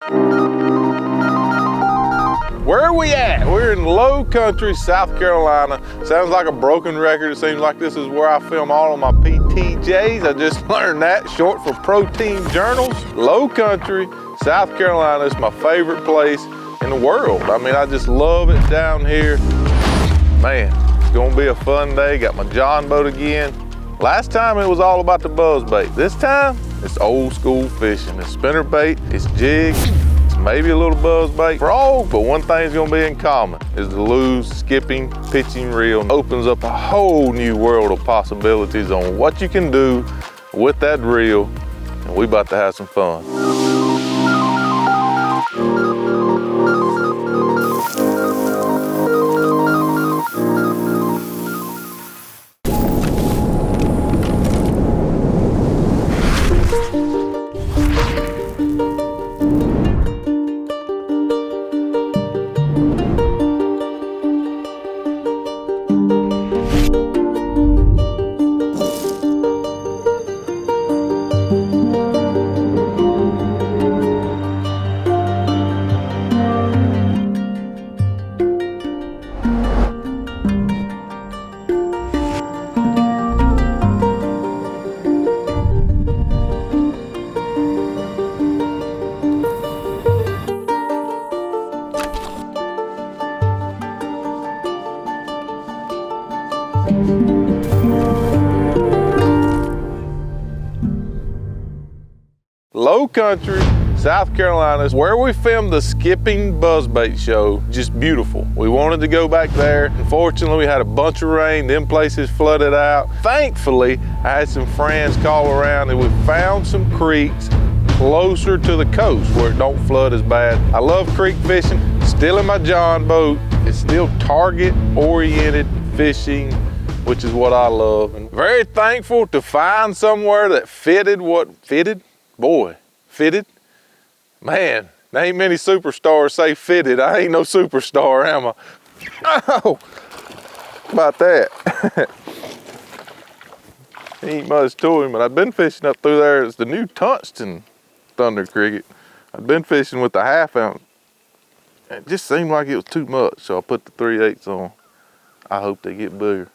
Where are we at? We're in low country, South Carolina. Sounds like a broken record. It seems like this is where I film all of my PTJs. I just learned that, short for protein journals. Low country, South Carolina is my favorite place in the world. I mean, I just love it down here. Man, it's gonna be a fun day. Got my John boat again. Last time it was all about the buzz bait. This time, it's old school fishing. It's spinner bait, it's jig, maybe a little buzz bait, frog, but one thing's gonna be in common is the Lew's skipping pitching reel. Opens up a whole new world of possibilities on what you can do with that reel, and we about to have some fun. Low country, South Carolina is where we filmed the skipping buzzbait show. Just beautiful. We wanted to go back there. Unfortunately, we had a bunch of rain. Them places flooded out. Thankfully, I had some friends call around and we found some creeks closer to the coast where it don't flood as bad. I love creek fishing. Still in my John boat. It's still target-oriented fishing, which is what I love. And very thankful to find somewhere that fitted what fitted. Boy, fitted? Man, there ain't many superstars say fitted. I ain't no superstar, am I? Oh, about that. Ain't much to him, but I've been fishing up through there. It's the new tungsten thunder cricket. I've been fishing with the 1/2 ounce. It just seemed like it was too much, so I put the 3/8 on. I hope they get bigger,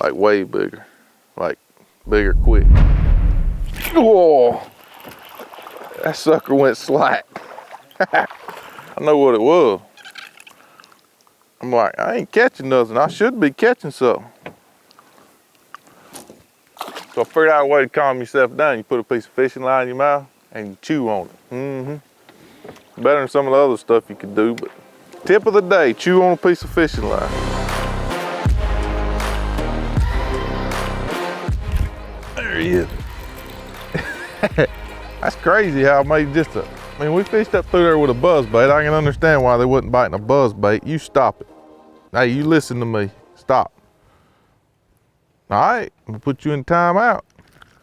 like way bigger, like bigger quick. Whoa. That sucker went slack. I know what it was. I'm like, I ain't catching nothing. I should be catching something. So I figured out a way to calm yourself down. You put a piece of fishing line in your mouth and you chew on it. Better than some of the other stuff you could do, but tip of the day, chew on a piece of fishing line. There he is. That's crazy how I made just a, I mean, we fished up through there with a buzz bait. I can understand why they wasn't biting a buzz bait. You stop it. Hey, you listen to me. Stop. All right, I'm gonna put you in timeout.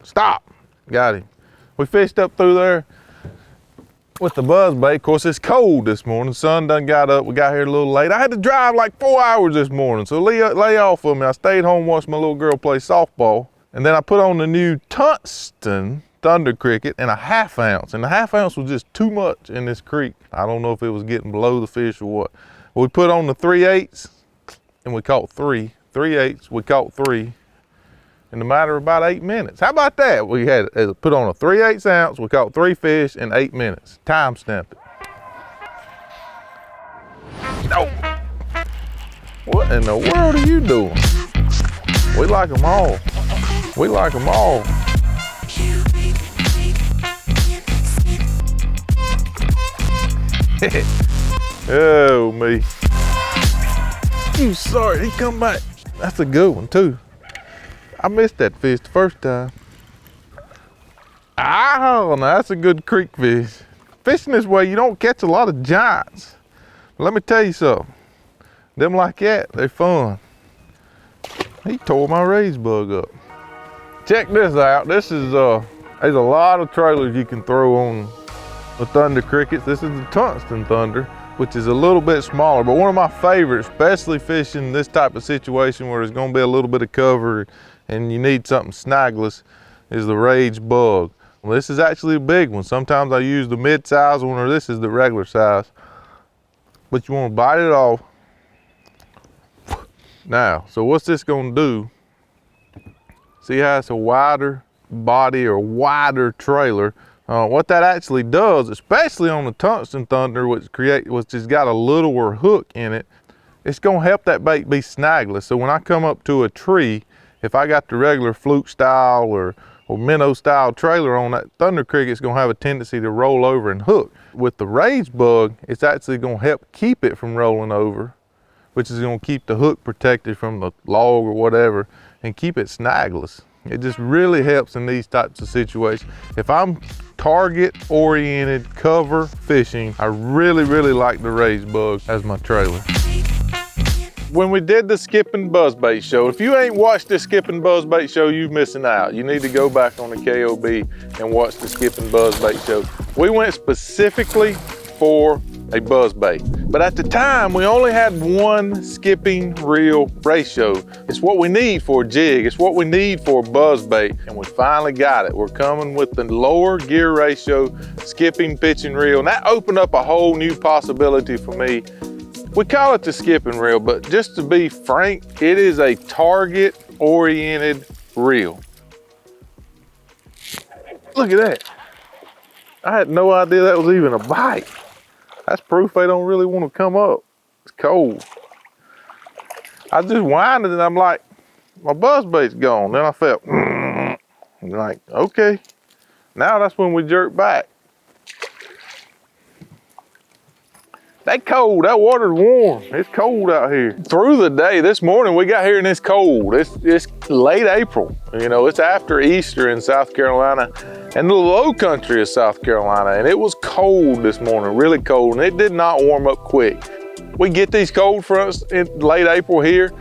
Stop. Got him. We fished up through there with the buzz bait. Of course, it's cold this morning. The sun done got up. We got here a little late. I had to drive like 4 hours this morning, so lay off of me. I stayed home, watched my little girl play softball, and then I put on the new tungsten thunder cricket and a 1/2 ounce, and the 1/2 ounce was just too much in this creek. I don't know if it was getting below the fish or what. We put on the 3/8 and we caught 3. 3/8, we caught 3 in a matter of about 8 minutes. How about that? We had put on a 3/8 ounce, we caught 3 fish in 8 minutes. Time stamped it. No. What in the world are you doing? We like them all. We like them all. Oh, me. You sorry, he come back. That's a good one too. I missed that fish the first time. Oh, now that's a good creek fish. Fishing this way, you don't catch a lot of giants. But let me tell you something. Them like that, they're fun. He tore my raised bug up. Check this out. This is, there's a lot of trailers you can throw on the thunder crickets. This is the tungsten thunder, which is a little bit smaller, but one of my favorites, especially fishing this type of situation where there's gonna be a little bit of cover and you need something snagless, is the rage bug. Well, this is actually a big one. Sometimes I use the mid-size one, or this is the regular size. But you want to bite it off. Now, so what's this gonna do? See how it's a wider body or wider trailer? What that actually does, especially on the tungsten thunder, which has got a littler hook in it, it's gonna help that bait be snagless. So when I come up to a tree, if I got the regular fluke style or minnow style trailer on, that thunder cricket, it's gonna have a tendency to roll over and hook. With the raised bug, it's actually gonna help keep it from rolling over, which is gonna keep the hook protected from the log or whatever and keep it snagless. It just really helps in these types of situations. If I'm target oriented cover fishing, I really like the raised bug as my trailer. When we did the skipping buzzbait show, if you ain't watched the skipping buzzbait show, you're missing out. You need to go back on the KOB and watch the skipping buzzbait show. We went specifically for a buzzbait, but at the time we only had one skipping reel ratio. It's what we need for a jig, it's what we need for a buzzbait, and we finally got it. We're coming with the lower gear ratio skipping pitching reel, and that opened up a whole new possibility for me. We call it the skipping reel, but just to be frank, it is a target oriented reel. Look at that. I had no idea that was even a bite. That's proof they don't really want to come up. It's cold. I just winded and I'm like, my buzzbait's gone. Then I felt, like, okay. Now that's when we jerk back. That cold, that water's warm. It's cold out here. Through the day, this morning we got here and it's cold. It's late April. You know, it's after Easter in South Carolina and the low country of South Carolina. And it was cold this morning, really cold. And it did not warm up quick. We get these cold fronts in late April here.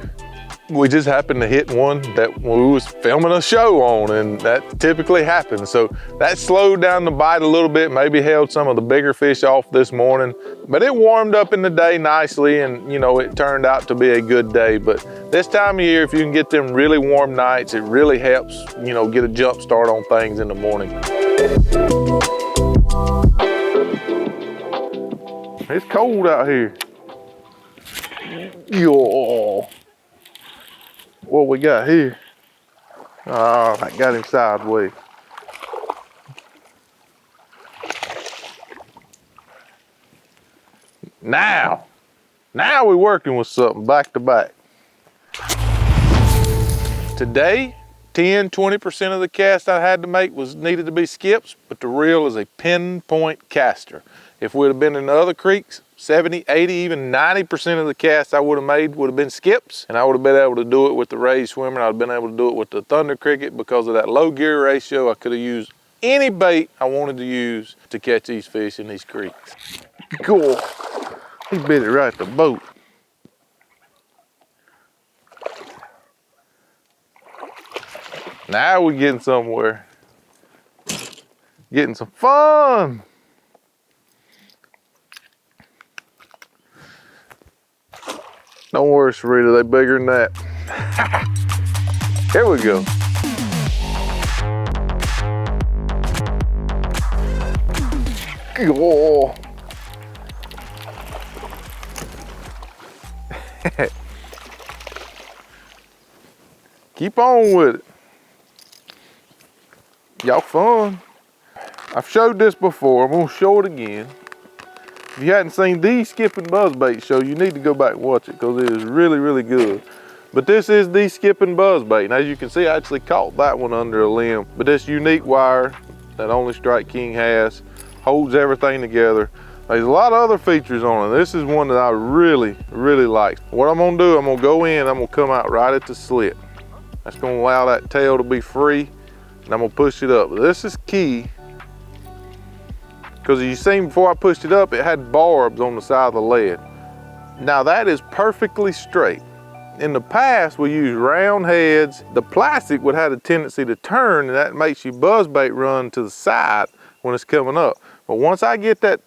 We just happened to hit one that we was filming a show on, and that typically happens. So that slowed down the bite a little bit, maybe held some of the bigger fish off this morning, but it warmed up in the day nicely, and you know, it turned out to be a good day. But this time of year, if you can get them really warm nights, it really helps, you know, get a jump start on things in the morning. It's cold out here. Yo. What we got here? Oh, I got him sideways. Now we're working with something back to back. Today, 10–20% of the cast I had to make needed to be skips, but the reel is a pinpoint caster. If we'd have been in the other creeks, 70, 80, even 90% of the casts I would have made would have been skips, and I would have been able to do it with the raised swimmer. I'd have been able to do it with the thunder cricket because of that low gear ratio. I could have used any bait I wanted to use to catch these fish in these creeks. Cool. He bit it right at the boat. Now we're getting somewhere. Getting some fun. Don't worry, Sarita, they bigger than that. Here we go. Oh. Keep on with it. Y'all fun. I've showed this before, I'm gonna show it again. If you hadn't seen the Skipping Buzzbait show, you need to go back and watch it because it is really good. But this is the Skipping Buzzbait. And as you can see, I actually caught that one under a limb. But this unique wire that only Strike King has holds everything together. There's a lot of other features on it. This is one that I really like. What I'm gonna do, I'm gonna go in, I'm gonna come out right at the slit. That's gonna allow that tail to be free, and I'm gonna push it up. This is key. Because you seen before I pushed it up, it had barbs on the side of the lead. Now that is perfectly straight. In the past, we used round heads. The plastic would have a tendency to turn, and that makes your buzzbait run to the side when it's coming up. But once I get that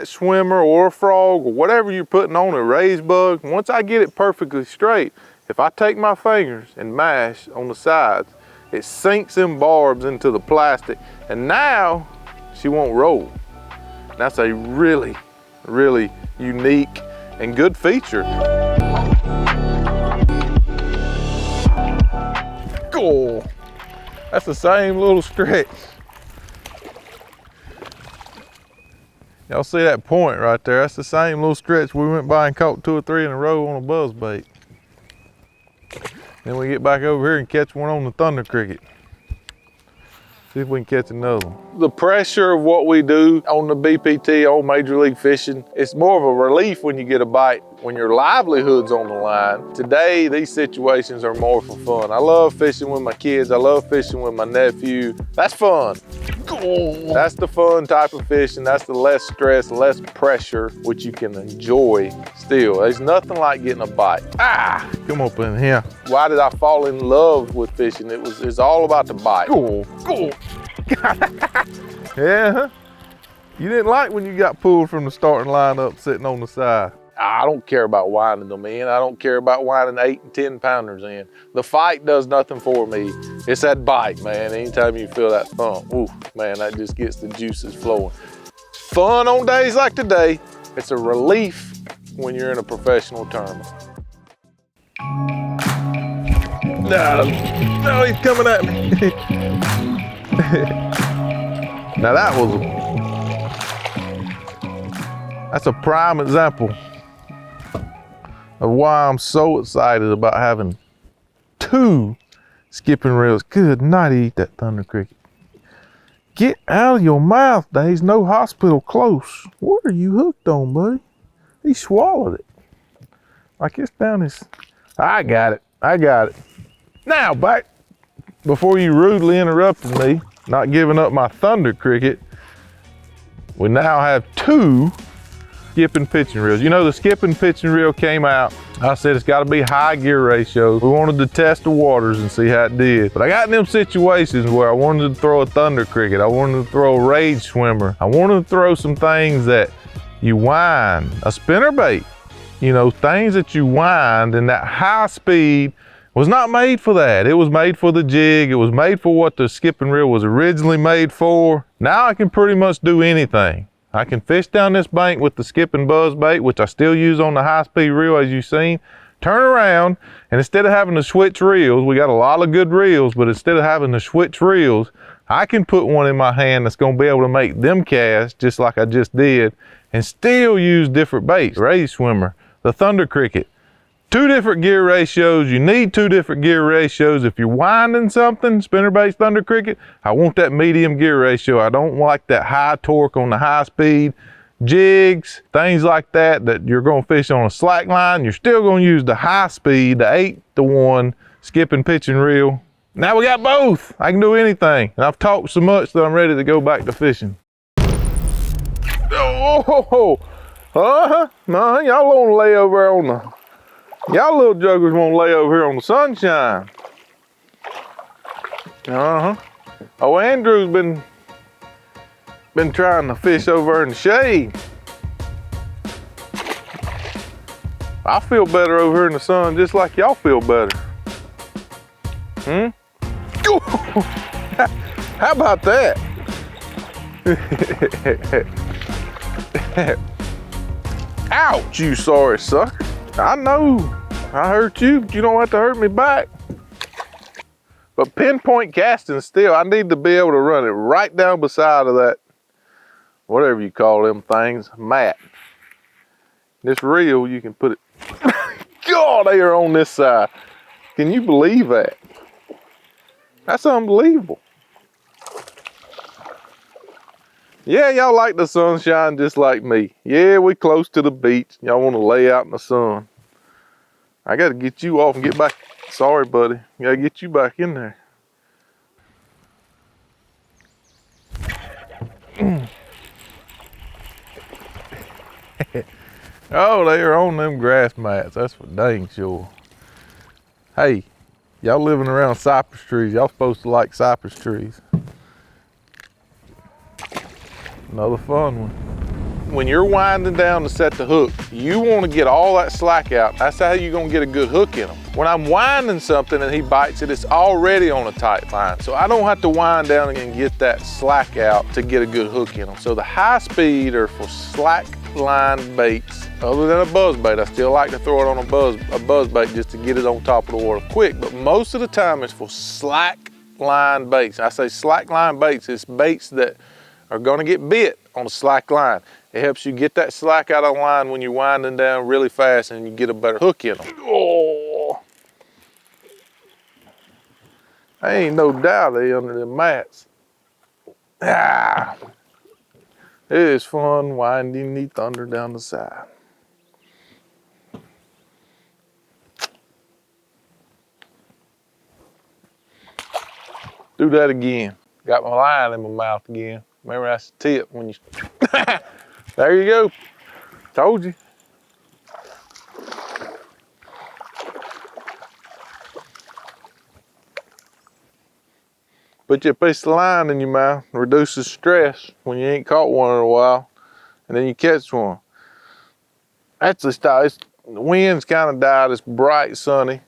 swimmer or a frog or whatever you're putting on a raised bug, once I get it perfectly straight, if I take my fingers and mash on the sides, It sinks them barbs into the plastic, and now she won't roll. That's a really, really unique and good feature. Cool. That's the same little stretch. Y'all see that point right there? That's the same little stretch we went by and caught 2 or 3 in a row on a buzzbait. Then we get back over here and catch one on the thunder cricket. See if we can catch another one. The pressure of what we do on the BPT, on Major League Fishing, it's more of a relief when you get a bite when your livelihood's on the line. Today, these situations are more for fun. I love fishing with my kids. I love fishing with my nephew. That's fun. That's the fun type of fishing. That's the less stress, less pressure, which you can enjoy still. There's nothing like getting a bite. Ah, come up in here. Why did I fall in love with fishing? It's all about the bite. Cool. Yeah, huh? You didn't like when you got pulled from the starting lineup sitting on the side. I don't care about winding them in. I don't care about winding 8 and 10 pounders in. The fight does nothing for me. It's that bite, man. Anytime you feel that thump, ooh, man, that just gets the juices flowing. Fun on days like today. It's a relief when you're in a professional tournament. No, he's coming at me. Now that's a prime example of why I'm so excited about having 2 skipping reels. Good night, eat that thunder cricket. Get out of your mouth, Days. No hospital close. What are you hooked on, buddy? He swallowed it. Like it's down his... I got it. Now, back before you rudely interrupted me, not giving up my thunder cricket, we now have 2 skipping pitching reels. You know, the skipping pitching reel came out. I said it's got to be high gear ratios. We wanted to test the waters and see how it did. But I got in them situations where I wanted to throw a thunder cricket. I wanted to throw a rage swimmer. I wanted to throw some things that you wind, a spinnerbait. You know, things that you wind, and that high speed was not made for that. It was made for the jig. It was made for what the skipping reel was originally made for. Now I can pretty much do anything. I can fish down this bank with the skipping buzz bait, which I still use on the high-speed reel, as you've seen. Turn around, and instead of having to switch reels, we got a lot of good reels, but instead of having to switch reels, I can put one in my hand that's gonna be able to make them cast just like I just did, and still use different baits. Rage swimmer, the thunder cricket. 2 different gear ratios. You need 2 different gear ratios. If you're winding something, spinnerbait, thunder cricket, I want that medium gear ratio. I don't like that high torque on the high speed. Jigs, things like that you're gonna fish on a slack line, you're still gonna use the high speed, the 8-to-1 skipping pitching reel. Now we got both. I can do anything. And I've talked so much that I'm ready to go back to fishing. Oh, no, y'all wanna lay over on the... Y'all little jugglers won't lay over here on the sunshine. Oh, Andrew's been trying to fish over in the shade. I feel better over here in the sun just like y'all feel better. How about that? Ouch, you sorry sucker. I know I hurt you, but you don't have to hurt me back. But pinpoint casting still, I need to be able to run it right down beside of that, whatever you call them things, mat. This reel, you can put it, God, they are on this side. Can you believe that? That's unbelievable. Yeah, y'all like the sunshine just like me. Yeah, we close to the beach. Y'all want to lay out in the sun. I got to get you off and get back. Sorry, buddy. Got to get you back in there. Oh, they are on them grass mats. That's for dang sure. Hey, y'all living around cypress trees. Y'all supposed to like cypress trees. Another fun one. when you're winding down to set the hook, you want to get all that slack out. That's how you're going to get a good hook in them. When I'm winding something and he bites it, it's already on a tight line. So I don't have to wind down and get that slack out to get a good hook in them. So the high speed are for slack line baits. Other than a buzz bait, I still like to throw it on a buzz bait just to get it on top of the water quick. But most of the time it's for slack line baits. I say slack line baits, it's baits that are gonna get bit on a slack line. It helps you get that slack out of the line when you're winding down really fast and you get a better hook in them. Oh, I ain't no doubt they under the mats. Ah, it is fun winding the thunder down the side. Do that again. Got my line in my mouth again. Remember that's the tip when you, there you go. Told you. Put your piece of line in your mouth, reduces stress when you ain't caught one in a while, and then you catch one. Actually, the wind's kind of died, it's bright, sunny.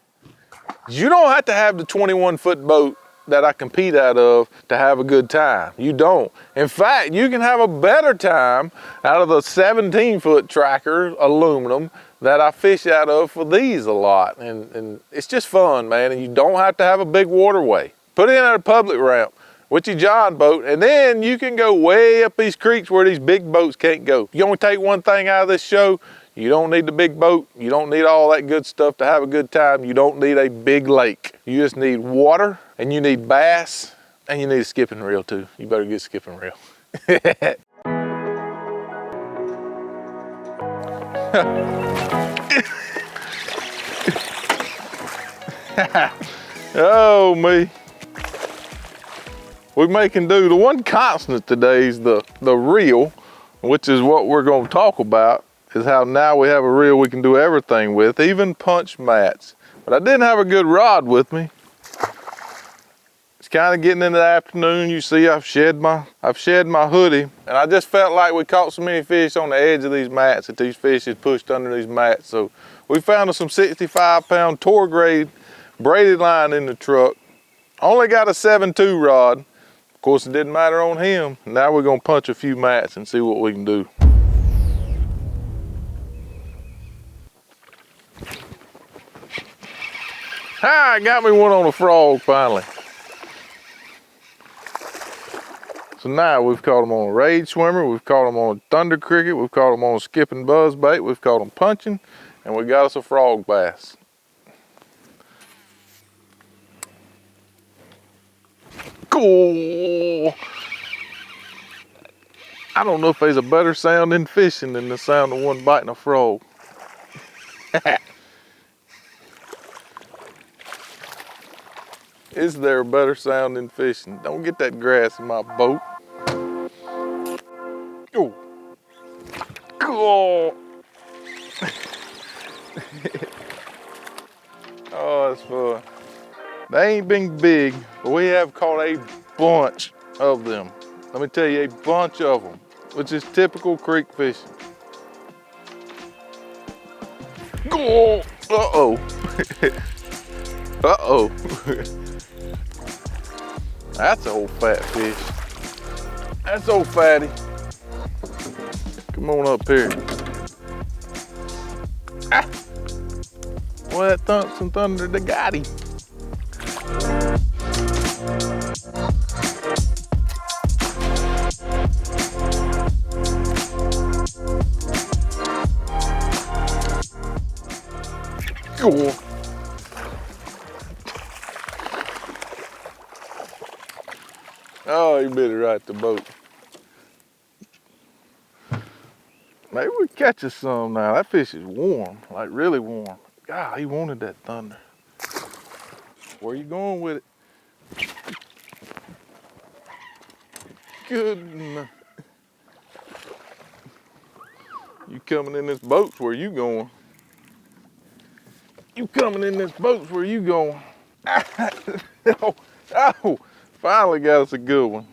You don't have to have the 21-foot boat that I compete out of to have a good time. You don't. In fact, you can have a better time out of the 17-foot tracker aluminum that I fish out of for these a lot. And it's just fun, man, and you don't have to have a big waterway. Put it in a public ramp with your John boat, and then you can go way up these creeks where these big boats can't go. You only take one thing out of this show, you don't need the big boat, you don't need all that good stuff to have a good time, you don't need a big lake. You just need water, and you need bass, and you need a skipping reel too. You better get a skipping reel. Oh me. We making do. The one constant today is the reel, which is what we're going to talk about, is how now we have a reel we can do everything with, even punch mats. But I didn't have a good rod with me. It's kind of getting into the afternoon. You see I've shed my hoodie, and I just felt like we caught so many fish on the edge of these mats that these fish is pushed under these mats. So we found us some 65-pound tour grade braided line in the truck. Only got a 7.2 rod. Of course, it didn't matter on him. Now we're gonna punch a few mats and see what we can do. Ah, got me one on a frog finally. So now we've caught them on a raid swimmer, we've caught them on a thunder cricket, we've caught them on a skipping buzz bait, we've caught them punching, and we got us a frog bass. Cool. I don't know if there's a better sound in fishing than the sound of one biting a frog. Is there a better sound in fishing? Don't get that grass in my boat. Oh. Cool. Oh, that's fun. They ain't been big, but we have caught a bunch of them. Let me tell you, a bunch of them, which is typical creek fishing. Go! Uh-oh. Uh-oh. That's an old fat fish. That's old fatty. Come on up here. Ah! Well, that thumps and thunder, they got him. Cool. Oh, you bit it right at the boat. Maybe we catch us some now. That fish is warm, like really warm. God, he wanted that thunder. Where you going with it? Good. You coming in this boat's where you going. You coming in this boat's where you going. Oh, finally got us a good one.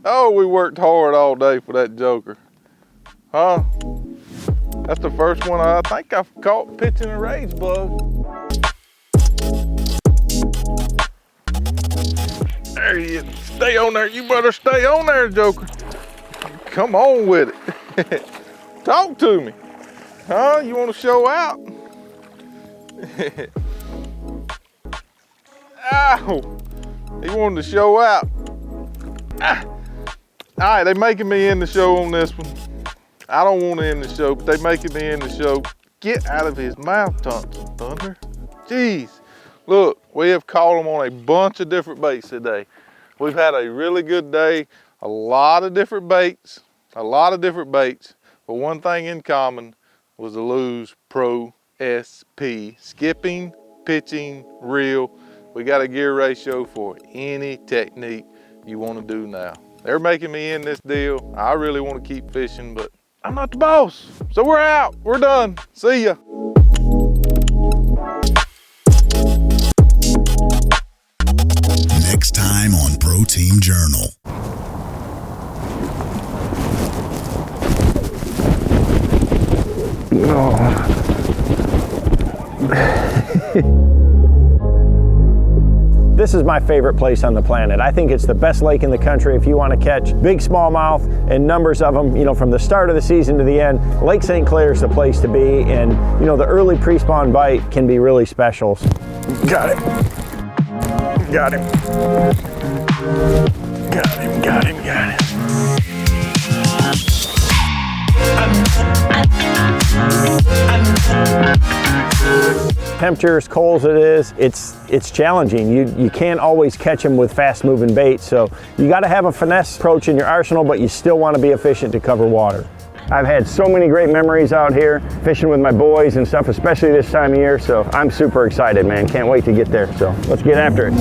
Oh, we worked hard all day for that joker. Huh? That's the first one I think I've caught pitching a rage bug. There you is. Stay on there. You better stay on there, joker. Come on with it. Talk to me. Huh? You want to show out? Ow! He wanted to show out. Ah. All right, they making me end the show on this one. I don't want to end the show, but they making me end the show. Get out of his mouth, Thompson Thunder. Jeez. Look, we have caught them on a bunch of different baits today. We've had a really good day. A lot of different baits. But one thing in common was the Lew's Pro SP. Skipping, pitching, reel. We got a gear ratio for any technique you want to do now. They're making me end this deal. I really want to keep fishing, but I'm not the boss. So we're out. We're done. See ya. Next time on Pro Team Journal. This is my favorite place on the planet. I think it's the best lake in the country if you want to catch big smallmouth and numbers of them, you know, from the start of the season to the end. Lake St. Clair is the place to be, and you know, the early pre-spawn bite can be really special. Got him. Got him. Got him, got him, got him. Temperature as cold as it is, it's challenging. You can't always catch them with fast moving bait, so you got to have a finesse approach in your arsenal, but you still want to be efficient to cover water. I've had so many great memories out here fishing with my boys and stuff, especially this time of year, so I'm super excited, man. Can't wait to get there, so let's get after it.